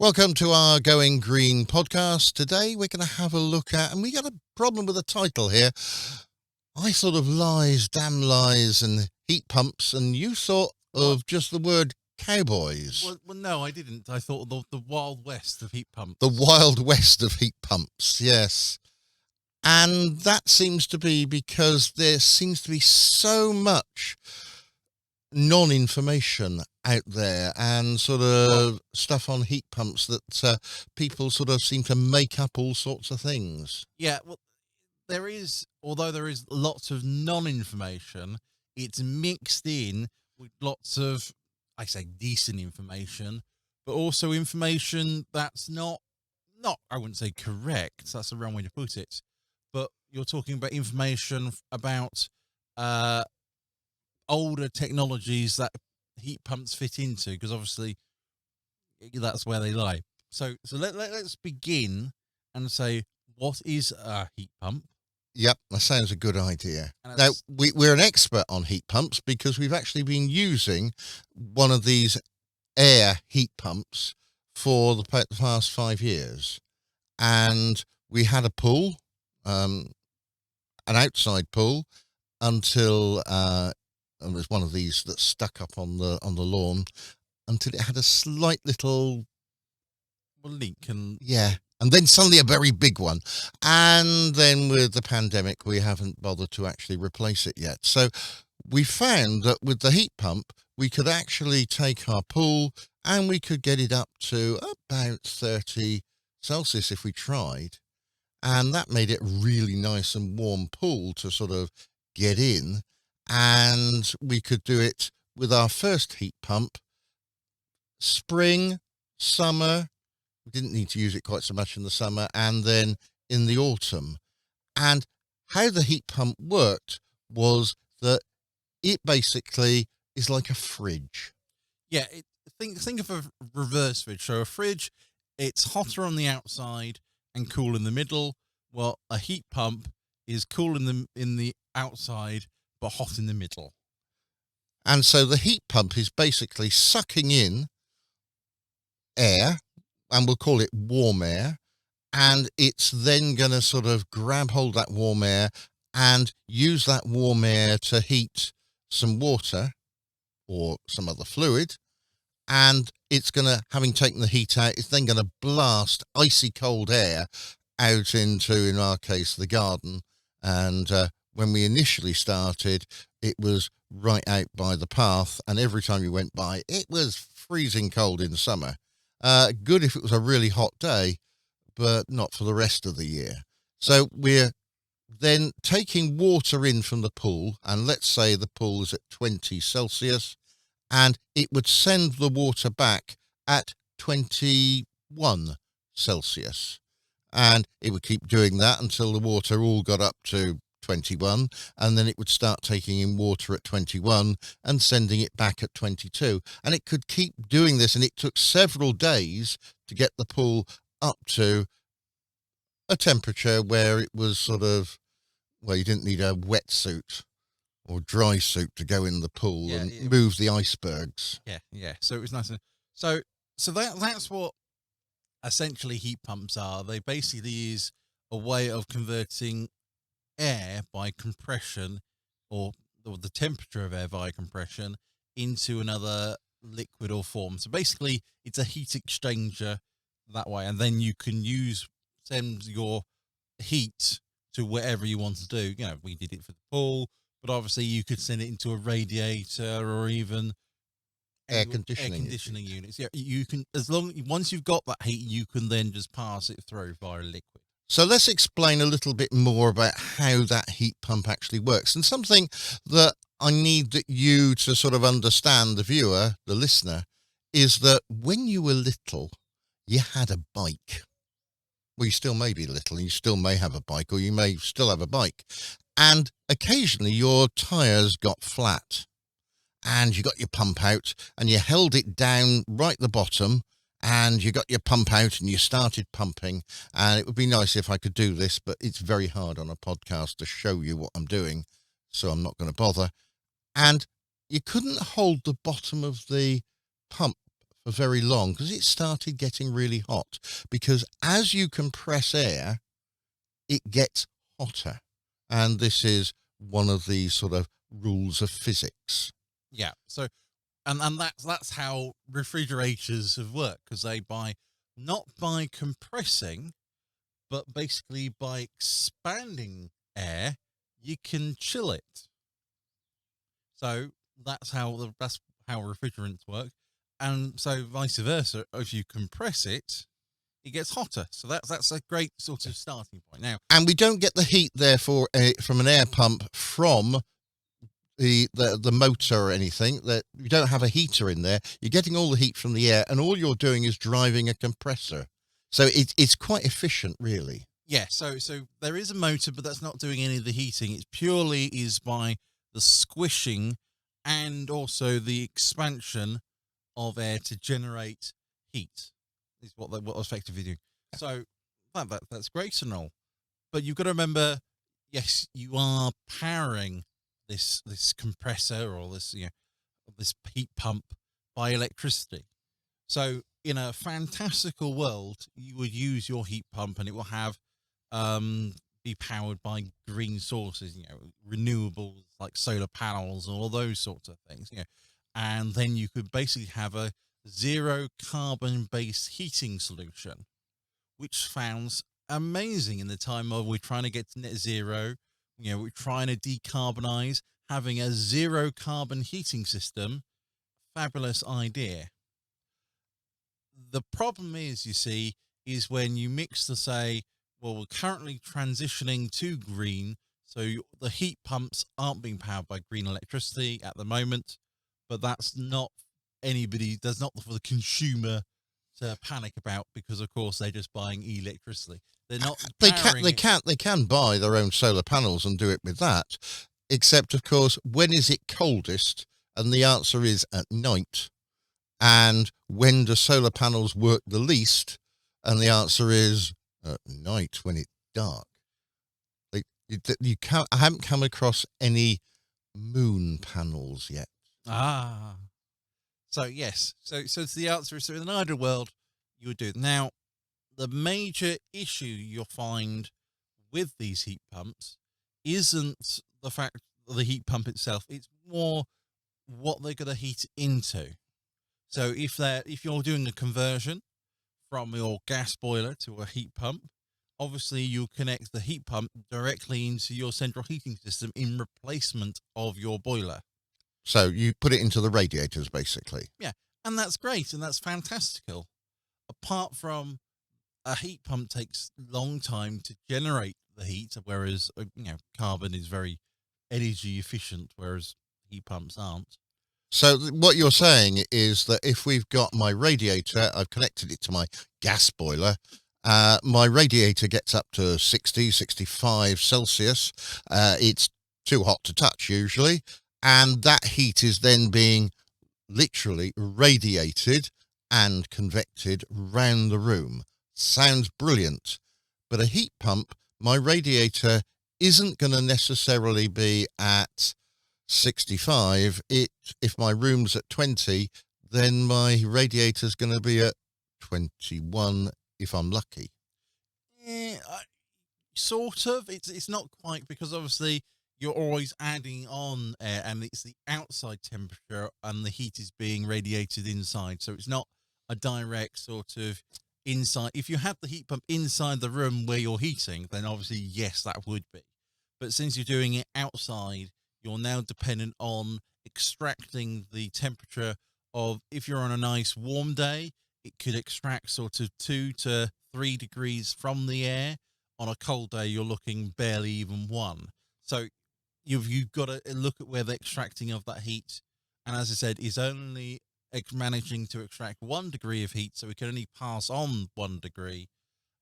Welcome to our Going Green podcast. Today we're going to have a look at, and we got a problem with the title here. I thought of lies, damn lies, and heat pumps, and you thought of just the word cowboys. Well, no, I didn't. I thought the Wild West of heat pumps. The Wild West of heat pumps, yes. And that seems to be because there seems to be so much non-information out there and sort of stuff on heat pumps that people sort of seem to make up all sorts of things. Yeah, well, although there is lots of non-information, it's mixed in with lots of, I say, decent information, but also information that's not, I wouldn't say correct. That's the wrong way to put it. But you're talking about information about older technologies that heat pumps fit into, because obviously that's where they lie. So let's begin and say, what is a heat pump? Yep, that sounds a good idea. Now, we're an expert on heat pumps because we've actually been using one of these air heat pumps for the past 5 years. And we had a pool, an outside pool, until it was one of these that stuck up on the lawn, until it had a slight little leak, and then suddenly a very big one. And then with the pandemic, we haven't bothered to actually replace it yet. So we found that with the heat pump, we could actually take our pool and we could get it up to about 30 Celsius if we tried. And that made it a really nice and warm pool to sort of get in. And we could do it with our first heat pump, spring, summer. We didn't need to use it quite so much in the summer, and then in the autumn. And how the heat pump worked was that it basically is like a fridge. Yeah, think of a reverse fridge. So a fridge, it's hotter on the outside and cool in the middle. Well, a heat pump is cool in the outside but hot in the middle. And so the heat pump is basically sucking in air, and we'll call it warm air, and it's then going to sort of grab hold of that warm air and use that warm air to heat some water or some other fluid. And it's going to, having taken the heat out, it's then going to blast icy cold air out into, in our case, the garden. And when we initially started, it was right out by the path, and every time you went by, it was freezing cold in summer. Good if it was a really hot day, but not for the rest of the year. So we're then taking water in from the pool, and let's say the pool is at 20 Celsius, and it would send the water back at 21 Celsius. And it would keep doing that until the water all got up to 21, and then it would start taking in water at 21 and sending it back at 22. And it could keep doing this, and it took several days to get the pool up to a temperature where it was sort of, well, you didn't need a wetsuit or dry suit to go in the pool and move the icebergs. Yeah. So it was nice. So that's what essentially heat pumps are. They basically use a way of converting air by compression, or the temperature of air via compression, into another liquid or form. So basically it's a heat exchanger that way, and then you can send your heat to wherever you want to do. You know, we did it for the pool, but obviously you could send it into a radiator or even air conditioning units. Yeah, you can, once you've got that heat, you can then just pass it through via liquid. So let's explain a little bit more about how that heat pump actually works. And something that I need you to sort of understand, the viewer, the listener, is that when you were little, you had a bike. Well, you still may be little, and you still may have a bike, or you may still have a bike. And occasionally your tyres got flat, and you got your pump out, and you held it down right at the bottom, and you got your pump out and you started pumping. And it would be nice if I could do this, but it's very hard on a podcast to show you what I'm doing, so I'm not going to bother. And you couldn't hold the bottom of the pump for very long because it started getting really hot. Because as you compress air, it gets hotter. And this is one of the sort of rules of physics. Yeah. So, and that's how refrigerators have worked, because they not by compressing, but basically by expanding air, you can chill it. So that's how refrigerants work, and so vice versa. If you compress it, it gets hotter. So that's a great sort of starting point. Now, And we don't get the heat, therefore, from an air pump from the motor or anything. That you don't have a heater in there. You're getting all the heat from the air, and all you're doing is driving a compressor. So it's quite efficient, really. yeah. So there is a motor, but that's not doing any of the heating. It purely is by the squishing and also the expansion of air to generate heat. Is what effectively do. So that's great and all, but you've got to remember, yes, you are powering this compressor or this this heat pump by electricity. So in a fantastical world, you would use your heat pump and it will have be powered by green sources, renewables like solar panels and all those sorts of things, and then you could basically have a zero carbon based heating solution, which sounds amazing in the time of we're trying to get to net zero. We're trying to decarbonize. Having a zero carbon heating system, fabulous idea. The problem is, you see, is when you mix well, we're currently transitioning to green, so the heat pumps aren't being powered by green electricity at the moment, but that's not that's not for the consumer to panic about, because of course they're just buying electricity. They're not. They can buy their own solar panels and do it with that. Except, of course, when is it coldest? And the answer is at night. And when do solar panels work the least? And the answer is at night when it's dark. I haven't come across any moon panels yet. Ah. So yes, so the answer is, so in an ideal world, you would do it. Now, the major issue you'll find with these heat pumps isn't the fact of the heat pump itself; it's more what they're going to heat into. So if you're doing a conversion from your gas boiler to a heat pump, obviously you'll connect the heat pump directly into your central heating system in replacement of your boiler. So you put it into the radiators, basically. Yeah, and that's great, and that's fantastical. Apart from a heat pump takes a long time to generate the heat, whereas carbon is very energy efficient, whereas heat pumps aren't. So what you're saying is that if we've got my radiator, I've connected it to my gas boiler, my radiator gets up to 60, 65 Celsius. It's too hot to touch usually. And that heat is then being literally radiated and convected round the room. Sounds brilliant. But a heat pump, my radiator isn't going to necessarily be at 65. If my room's at 20, then my radiator's going to be at 21 if I'm lucky. Yeah, sort of. It's not quite, because obviously you're always adding on air, and it's the outside temperature, and the heat is being radiated inside. So it's not a direct sort of inside. If you had the heat pump inside the room where you're heating, then obviously, yes, that would be. But since you're doing it outside, you're now dependent on extracting the temperature of, if you're on a nice warm day, it could extract sort of 2 to 3 degrees from the air. On a cold day, you're looking barely even 1. So you've got to look at where the extracting of that heat, and as I said, is only managing to extract 1 degree of heat, so we can only pass on 1 degree,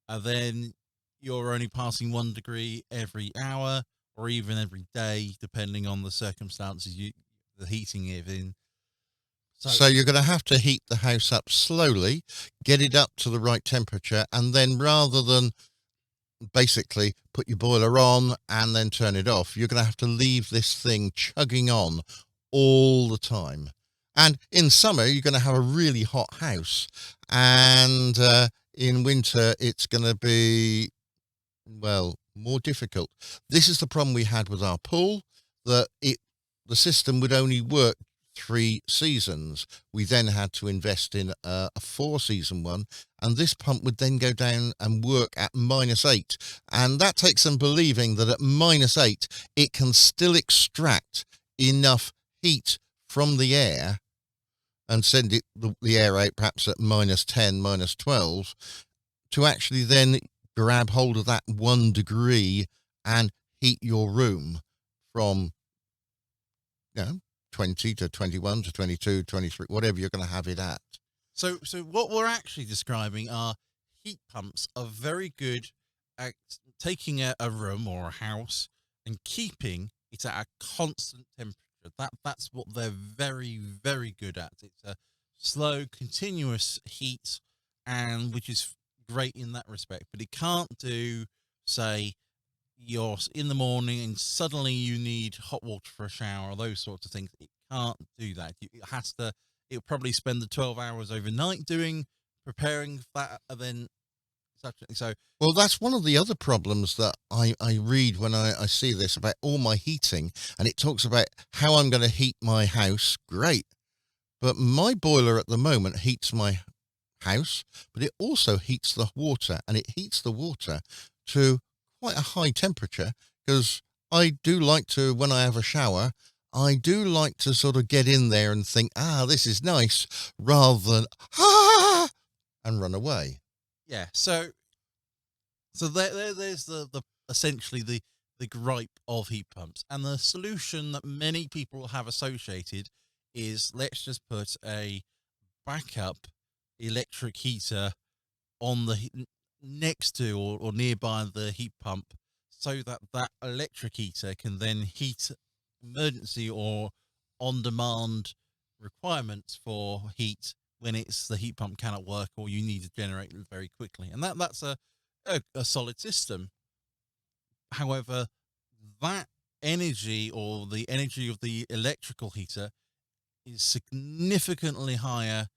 and then you're only passing 1 degree every hour or even every day, depending on the circumstances the heating is in. So you're going to have to heat the house up slowly, get it up to the right temperature, and then rather than basically put your boiler on and then turn it off, you're going to have to leave this thing chugging on all the time. And in summer, you're going to have a really hot house. And in winter, it's going to be, well, more difficult. This is the problem we had with our pool, that the system would only work 3 seasons. We then had to invest in a 4-season one, and this pump would then go down and work at -8. And that takes some believing that at -8, it can still extract enough heat from the air and send the air out perhaps at -10, -12, to actually then grab hold of that 1 degree and heat your room from, 20 to 21 to 22, 23, whatever you're going to have it at. So what we're actually describing are heat pumps are very good at taking a room or a house and keeping it at a constant temperature. That's what they're very, very good at. It's a slow, continuous heat, and which is great in that respect. But it can't do, say, you're in the morning and suddenly you need hot water for a shower or those sorts of things. It can't do that. It'll probably spend the 12 hours overnight preparing that, and then so. Well, that's one of the other problems that I read when I see this about all my heating, and it talks about how I'm going to heat my house. Great. But my boiler at the moment heats my house, but it also heats the water, and it heats the water to quite a high temperature, because I do like to, when I have a shower, I do like to sort of get in there and think, this is nice, rather than, and run away. Yeah. So there's the essentially the gripe of heat pumps, and the solution that many people have associated is, let's just put a backup electric heater on the next to or nearby the heat pump, so that electric heater can then heat emergency or on-demand requirements for heat when the heat pump cannot work or you need to generate it very quickly. And that's a solid system. However, that energy, or the energy of the electrical heater, is significantly higher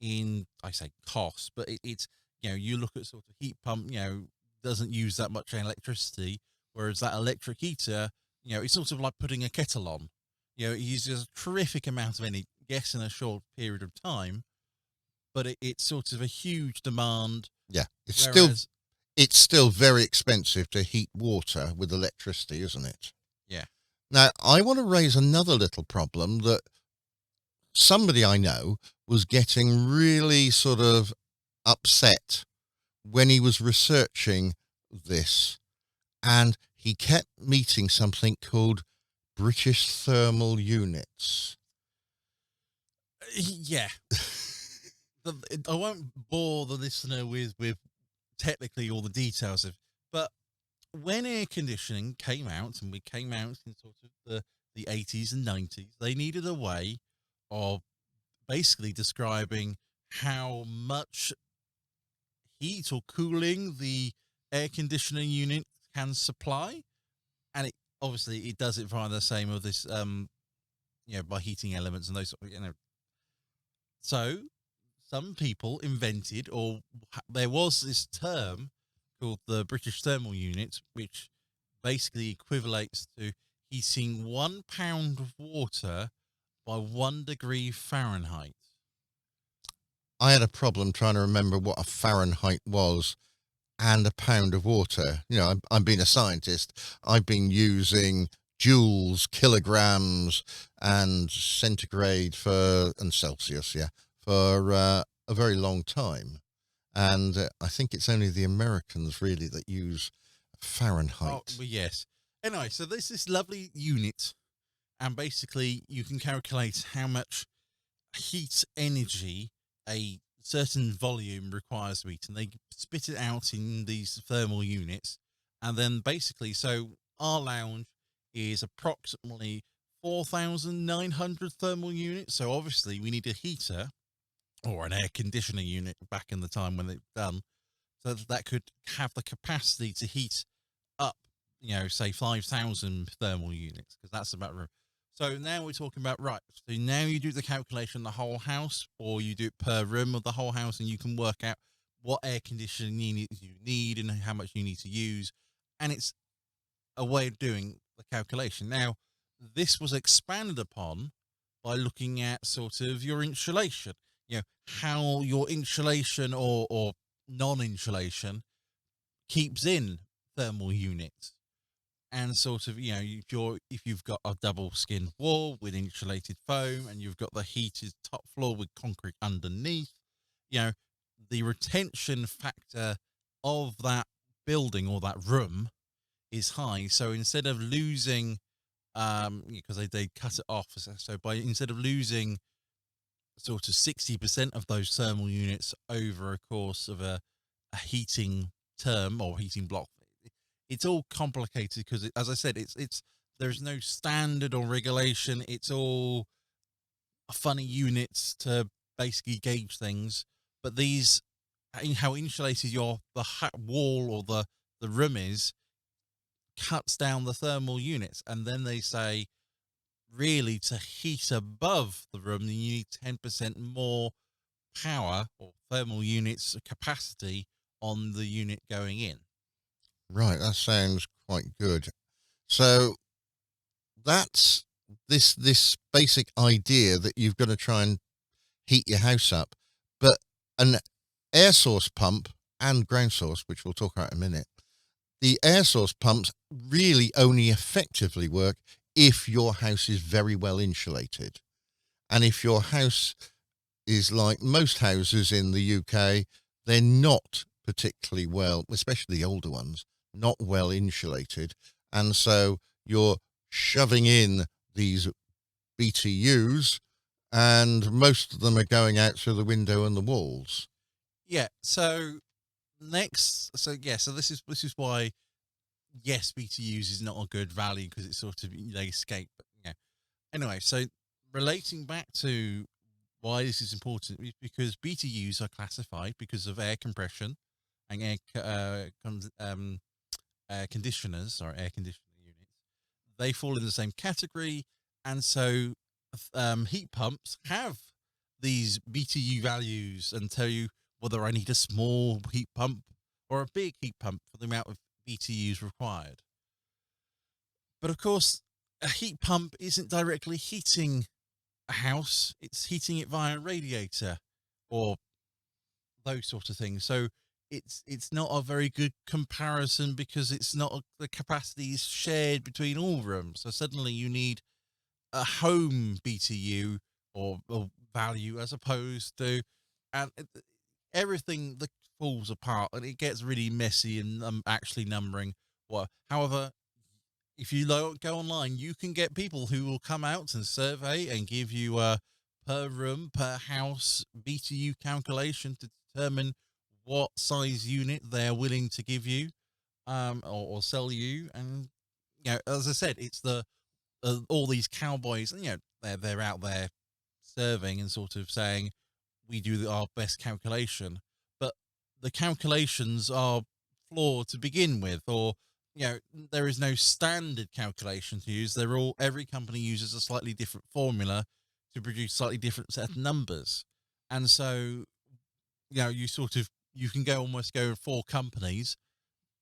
in, I say, cost, but it's, you look at sort of heat pump, doesn't use that much electricity, whereas that electric heater, it's sort of like putting a kettle on. It uses a terrific amount of energy, yes, in a short period of time, but it's sort of a huge demand. Yeah, it's still very expensive to heat water with electricity, isn't it? Yeah. Now, I want to raise another little problem that somebody I know was getting really sort of upset when he was researching this, and he kept meeting something called British thermal units. Yeah. I won't bore the listener with technically all the details but when air conditioning came out, and we came out in sort of the 80s and 90s, they needed a way of basically describing how much heat or cooling the air conditioning unit can supply, and it does it via the same of this by heating elements and those so some people invented, or there was this term called the British thermal unit, which basically equivalates to heating 1 pound of water by 1 degree Fahrenheit. I had a problem trying to remember what a Fahrenheit was and a pound of water. I'm being a scientist. I've been using joules, kilograms, and centigrade and Celsius, for a very long time. And I think it's only the Americans really that use Fahrenheit. Oh, well, yes. Anyway, so there's this lovely unit, and basically you can calculate how much heat energy a certain volume requires to heat, and they spit it out in these thermal units. And then basically, so our lounge is approximately 4,900 thermal units. So obviously we need a heater or an air conditioning unit back in the time when it's done, so that could have the capacity to heat up, say 5,000 thermal units, because that's about room. So now we're talking about, right, so now you do the calculation the whole house, or you do it per room of the whole house, and you can work out what air conditioning you need and how much you need to use. And it's a way of doing the calculation. Now, this was expanded upon by looking at sort of your insulation, how your insulation or non-insulation keeps in thermal units. And sort of, if you've got a double skin wall with insulated foam and you've got the heated top floor with concrete underneath, the retention factor of that building or that room is high. So instead of losing, because they cut it off, so instead of losing sort of 60% of those thermal units over a course of a heating term or heating block, it's all complicated because, as I said, there's no standard or regulation. It's all funny units to basically gauge things. But these, how insulated the wall or the room is, cuts down the thermal units. And then they say, really, to heat above the room, you need 10% more power or thermal units capacity on the unit going in. Right, that sounds quite good. So that's this basic idea that you've got to try and heat your house up. But an air source pump and ground source, which we'll talk about in a minute, the air source pumps really only effectively work if your house is very well insulated. And if your house is like most houses in the UK, they're not particularly well, especially the older ones, not well insulated. And so you're shoving in these BTUs and most of them are going out through the window and the walls. Yeah. So this is why, yes, BTUs is not a good value because it's sort of, they escape. But anyway, so relating back to why this is important is because BTUs are classified because of air compression and air conditioners or air conditioning units. They fall in the same category, and so heat pumps have these BTU values and tell you whether I need a small heat pump or a big heat pump for the amount of BTUs required. But of course, a heat pump isn't directly heating a house, it's heating it via a radiator or those sort of things. So it's not a very good comparison because it's not the capacity is shared between all rooms. So suddenly you need a home BTU or value as opposed to, and everything that falls apart and it gets really messy and actually numbering what. However, if you go online, you can get people who will come out and survey and give you a per room, per house BTU calculation to determine what size unit they're willing to give you, or sell you. And as I said, it's all these cowboys, they're out there serving and sort of saying we do our best calculation, but the calculations are flawed to begin with, or there is no standard calculation to use. Every company uses a slightly different formula to produce slightly different set of numbers, and so you can almost go 4 companies,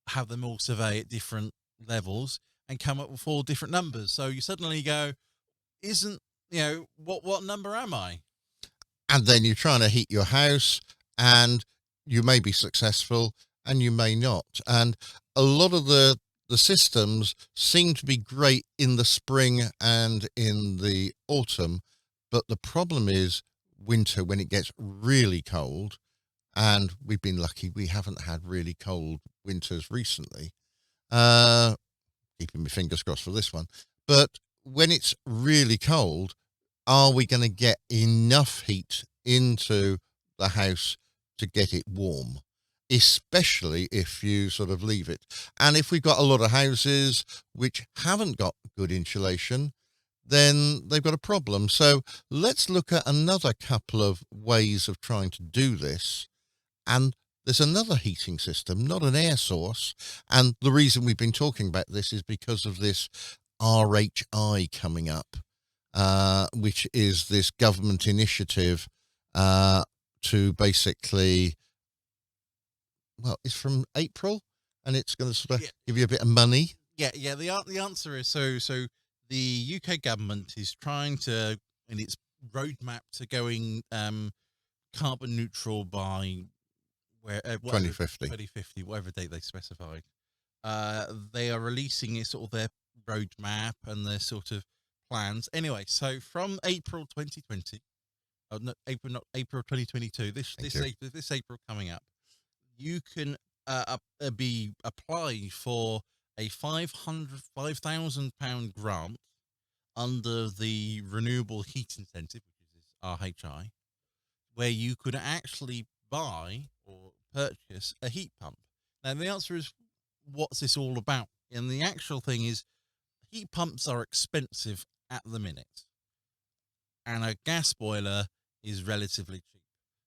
have them all survey at different levels, and come up with 4 different numbers. So you suddenly go, what number am I? And then you're trying to heat your house and you may be successful and you may not. And a lot of the systems seem to be great in the spring and in the autumn, but the problem is winter when it gets really cold. And we've been lucky we haven't had really cold winters recently. Keeping my fingers crossed for this one. But when it's really cold, are we going to get enough heat into the house to get it warm? Especially if you sort of leave it. And if we've got a lot of houses which haven't got good insulation, then they've got a problem. So let's look at another couple of ways of trying to do this. And there's another heating system, not an air source. And the reason we've been talking about this is because of this RHI coming up. which is this government initiative to basically, well, it's from April, and it's going to sort of give you a bit of money. Yeah. The answer is so the UK government is trying to, in its roadmap to going carbon neutral by 2050. 2050, whatever date they specified. They are releasing it, sort of their roadmap and their sort of plans. Anyway, so from April 2020, no, April 2022. This April coming up, you can apply for a £5,000 grant under the Renewable Heat Incentive, which is RHI, where you could actually buy or purchase a heat pump. Now, the answer is, what's this all about? And the actual thing is, heat pumps are expensive at the minute, and a gas boiler is relatively cheap.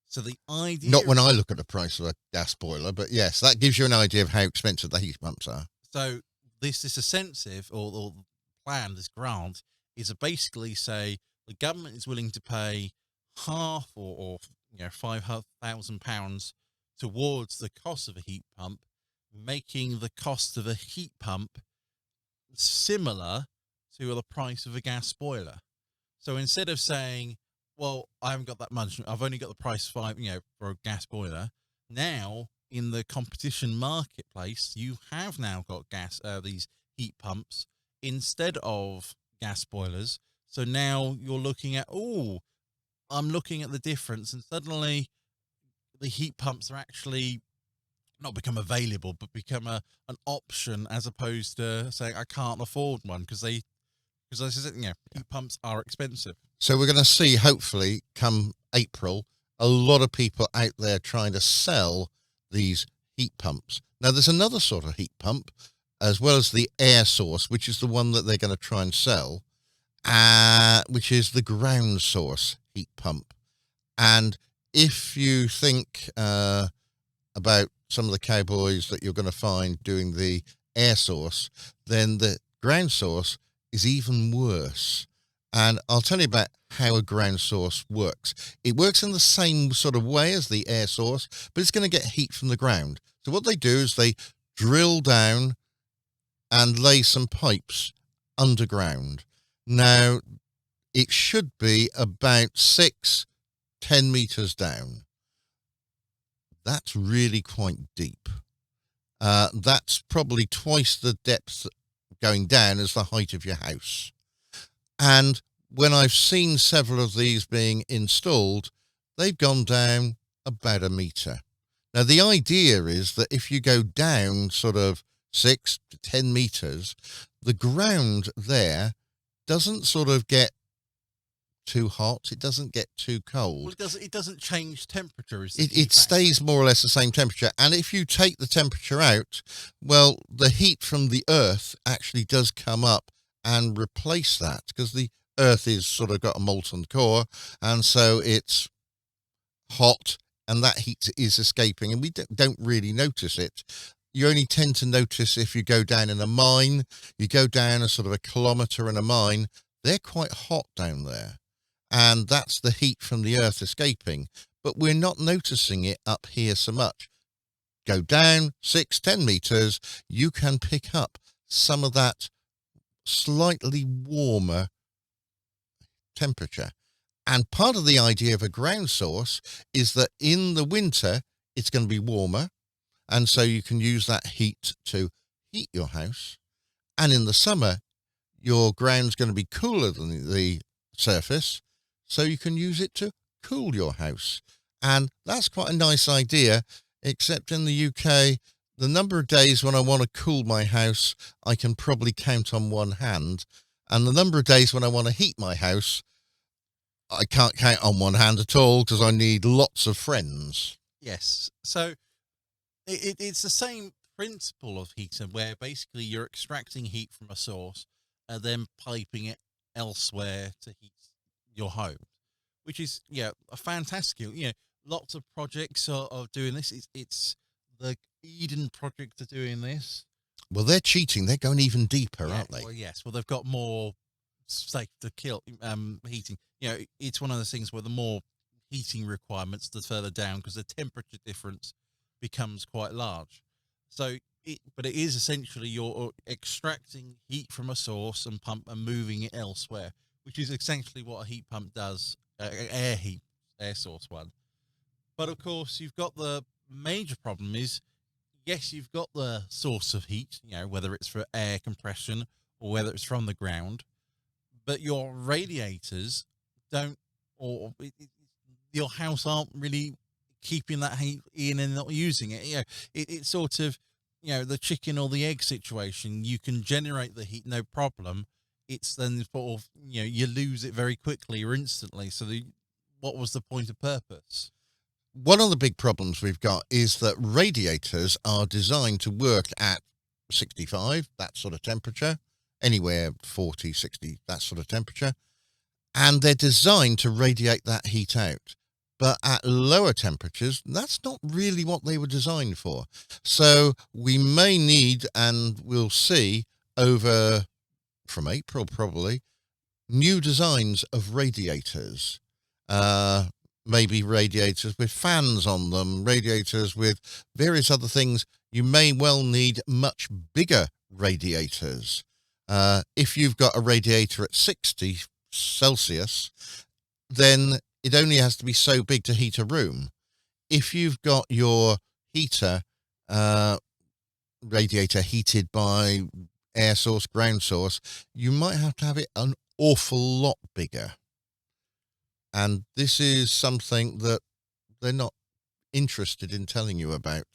So the idea... Not when I look at the price of a gas boiler, but yes, that gives you an idea of how expensive the heat pumps are. So this incentive or plan, this grant, is to basically say the government is willing to pay half or £5,000 towards the cost of a heat pump, making the cost of a heat pump similar to the price of a gas boiler. So instead of saying, well, I haven't got that much, I've only got the price for a gas boiler, now in the competition marketplace, you have now got these heat pumps instead of gas boilers. So now you're looking at, I'm looking at the difference, and suddenly the heat pumps are actually not become available, but become an option, as opposed to saying I can't afford one, because heat pumps are expensive. So we're going to see, hopefully, come April, a lot of people out there trying to sell these heat pumps. Now, there's another sort of heat pump, as well as the air source, which is the one that they're going to try and sell, which is the ground source heat pump. And if you think about some of the cowboys that you're going to find doing the air source, then the ground source is even worse. And I'll tell you about how a ground source works. It works in the same sort of way as the air source, but it's going to get heat from the ground. So what they do is they drill down and lay some pipes underground. Now, it should be about 6-10 meters down. That's really quite deep. That's probably twice the depth going down as the height of your house. And when I've seen several of these being installed, they've gone down about 1 meter. Now, the idea is that if you go down sort of 6 to 10 meters, the ground there doesn't sort of get too hot. It doesn't get too cold. Well, it doesn't change temperature. It stays more or less the same temperature. And if you take the temperature out, well, the heat from the earth actually does come up and replace that, because the earth is sort of got a molten core, and so it's hot, and that heat is escaping, and we don't really notice it. You only tend to notice if you go down in a mine. You go down a sort of 1 kilometer in a mine, they're quite hot down there, and that's the heat from the earth escaping, but we're not noticing it up here so much. Go down 6-10 meters, you can pick up some of that slightly warmer temperature. And part of the idea of a ground source is that in the winter it's going to be warmer, and so you can use that heat to heat your house, and in the summer your ground's going to be cooler than the surface, so you can use it to cool your house. And that's quite a nice idea, except in the UK, the number of days when I want to cool my house, I can probably count on one hand. And the number of days when I want to heat my house, I can't count on one hand at all, because I need lots of friends. Yes. So it's the same principle of heating, where basically you're extracting heat from a source and then piping it elsewhere to heat your home, which is, a fantastic, lots of projects are doing this. It's the Eden project are doing this. Well, they're cheating. They're going even deeper, aren't they? Well, yes. Well, they've got more sake to kill heating. It's one of those things where the more heating requirements, the further down, because the temperature difference becomes quite large. So, but it is essentially you're extracting heat from a source and pump and moving it elsewhere, which is essentially what a heat pump does. Air source one. But of course, you've got the major problem is, yes, you've got the source of heat, whether it's for air compression or whether it's from the ground, but your radiators don't, or your house aren't really keeping that heat in and not using it. It's sort of, the chicken or the egg situation. You can generate the heat, no problem. It's then sort of, you lose it very quickly or instantly. So what was the point of purpose? One of the big problems we've got is that radiators are designed to work at 65, that sort of temperature, anywhere 40, 60, that sort of temperature. And they're designed to radiate that heat out. But at lower temperatures, that's not really what they were designed for. So we may need, and we'll see over from April probably, new designs of radiators. Maybe radiators with fans on them, radiators with various other things. You may well need much bigger radiators. If you've got a radiator at 60 Celsius, then it only has to be so big to heat a room. If you've got your heater, radiator heated by air source, ground source, you might have to have it an awful lot bigger. And this is something that they're not interested in telling you about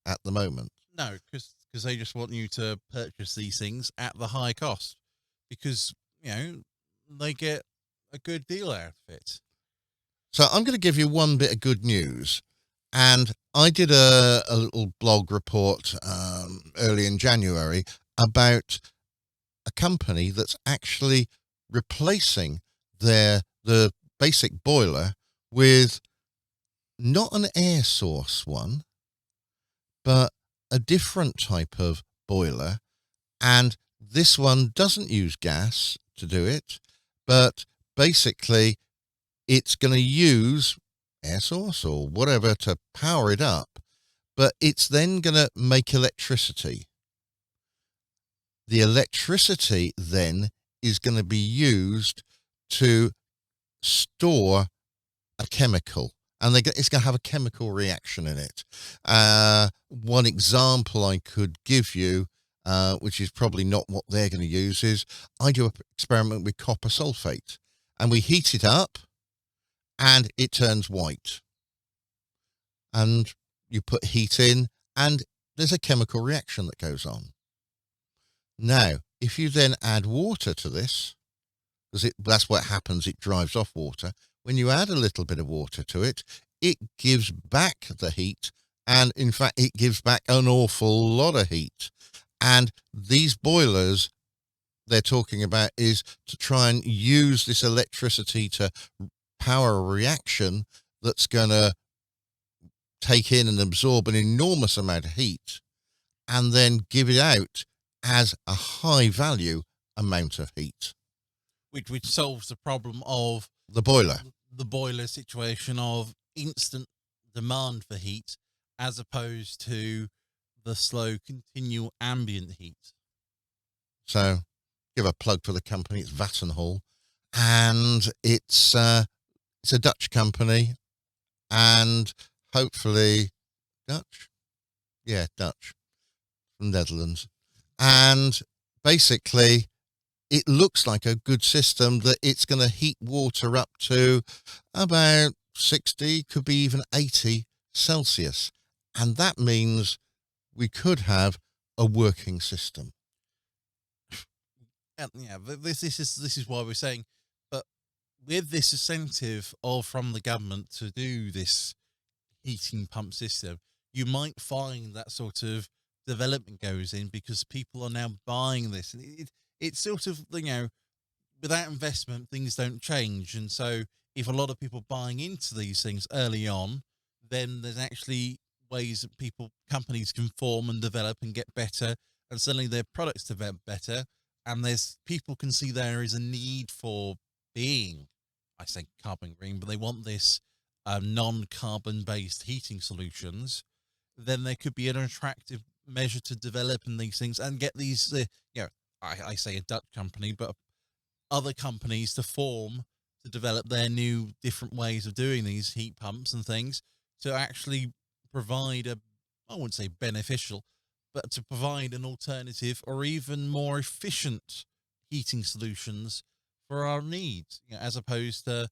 at the moment. No, because they just want you to purchase these things at the high cost, because, they get a good deal out of it. So I'm going to give you one bit of good news. And I did a little blog report early in January about a company that's actually replacing the basic boiler with not an air source one, but a different type of boiler. And this one doesn't use gas to do it, but basically it's going to use air source or whatever to power it up, but it's then going to make electricity. The electricity then is going to be used to store a chemical, and it's going to have a chemical reaction in it. One example I could give you, which is probably not what they're going to use, is I do an experiment with copper sulfate, and we heat it up and it turns white. And you put heat in and there's a chemical reaction that goes on. Now, if you then add water to this, because that's what happens, it drives off water. When you add a little bit of water to it, it gives back the heat, and in fact, it gives back an awful lot of heat. And these boilers they're talking about is to try and use this electricity to power a reaction that's going to take in and absorb an enormous amount of heat and then give it out as a high value amount of heat. Which solves the problem of the boiler situation of instant demand for heat, as opposed to the slow, continual ambient heat. So, give a plug for the company. It's Vattenhall, and it's a Dutch company, and hopefully Dutch, from Netherlands, and basically it looks like a good system that it's going to heat water up to about 60, could be even 80 Celsius. And that means we could have a working system. And yeah, this is why we're saying, but with this incentive from the government to do this heating pump system, you might find that sort of development goes in because people are now buying this. It's sort of, without investment, things don't change. And so if a lot of people buying into these things early on, then there's actually ways that companies can form and develop and get better, and suddenly their products develop better. and there's people can see there is a need for being, I say carbon green, but they want this non-carbon based heating solutions, then there could be an attractive measure to develop in these things and get these, I say a Dutch company, but other companies to form to develop their new different ways of doing these heat pumps and things to actually provide I wouldn't say beneficial, but to provide an alternative or even more efficient heating solutions for our needs, as opposed to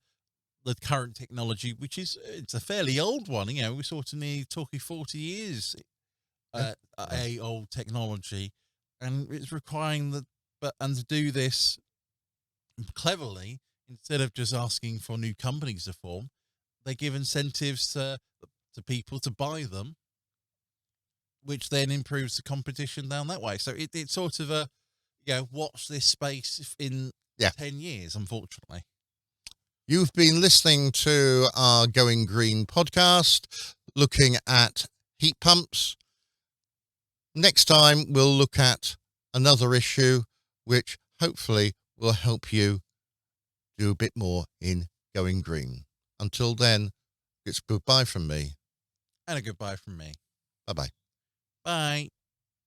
the current technology, which it's a fairly old one. We sort of need talking 40 years, Yeah. a old technology, and it's requiring and to do this cleverly, instead of just asking for new companies to form, they give incentives to people to buy them, which then improves the competition down that way. So it's sort of watch this space in 10 years, unfortunately. You've been listening to our Going Green podcast, looking at heat pumps. Next time, we'll look at another issue, which hopefully will help you do a bit more in going green. Until then, it's goodbye from me. And a goodbye from me. Bye-bye. Bye.